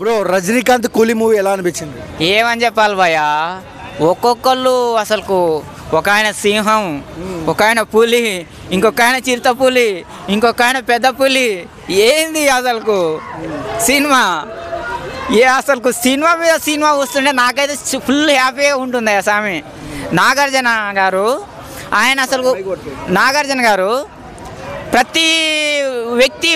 Bro Rajinikanth కూలీ movie ఎలా అనిపించింది? ఏమని చెప్పాలి భయ్య, ఒక్కొక్కళ్ళు అసలుకు ఒక ఆయన సింహం, ఒక ఆయన పులి, ఇంకొక ఆయన చిరుత పులి, ఇంకొక ఆయన పెద్ద పులి. ఏంది అసలుకు సినిమా? అసలుకు సినిమా మీద సినిమా వస్తుంటే నాకైతే ఫుల్ హ్యాపీగా ఉంటుంది స్వామి. నాగార్జున గారు ఆయన అసలు నాగార్జున గారు ప్రతి వ్యక్తి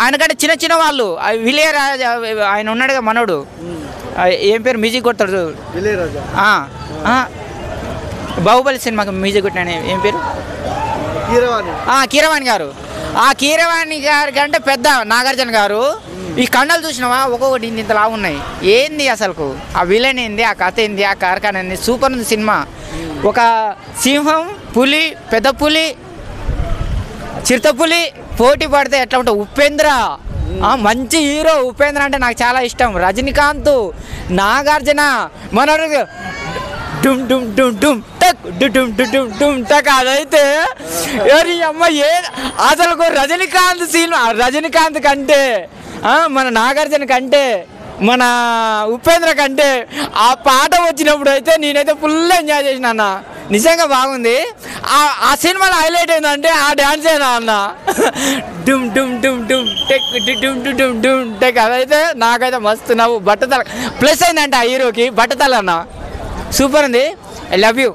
ఆయనకంటే చిన్న చిన్న వాళ్ళు విలయ రాజా ఆయన ఉన్నాడుగా మనోడు, ఏం పేరు మ్యూజిక్ కొడతాడు, బాహుబలి సినిమాకి మ్యూజిక్ కొట్టిన ఏం పేరు, కీరవాణి గారు. ఆ కీరవాణి గారి కంటే పెద్ద నాగార్జున గారు. ఈ కండలు చూసినావా ఒక్కొక్కటి ఇంతలా ఉన్నాయి. ఏంది అసలుకు ఆ విలన్ ఏంది, ఆ కథ ఏంది, ఆ కార్ఖాన ఏంది, సూపర్ ఉంది సినిమా. ఒక సింహం, పులి, పెద్ద పులి, చిరుతపులి పోటీ పడితే ఎట్లా ఉంటుంది. ఉపేంద్ర మంచి హీరో. ఉపేంద్ర అంటే నాకు చాలా ఇష్టం. రజనీకాంత్, నాగార్జున, మనోడు డుమ్ డుమ్ డుమ్ డుమ్ టక్ డుమ్ డుమ్ డుమ్ టక్. అదైతే అమ్మ అసలు రజనీకాంత్ సినిమా, రజనీకాంత్ కంటే మన నాగార్జున కంటే మన ఉపేంద్ర కంటే ఆ పాట వచ్చినప్పుడు అయితే నేనైతే ఫుల్ ఎంజాయ్ చేసిన అన్న. నిజంగా బాగుంది. ఆ సినిమాలో హైలైట్ ఏంటంటే ఆ డ్యాన్స్ అయినా అన్న, డుమ్ డుమ్ డుమ్ డుమ్ టెక్ డుమ్ డుమ్ డుమ్ టెక్. అదైతే నాకైతే మస్తు నవ్వు. బట్టతల ప్లస్ అయిందంటే ఆ హీరోకి బట్టతల అన్న. సూపర్ ఉంది. I love you.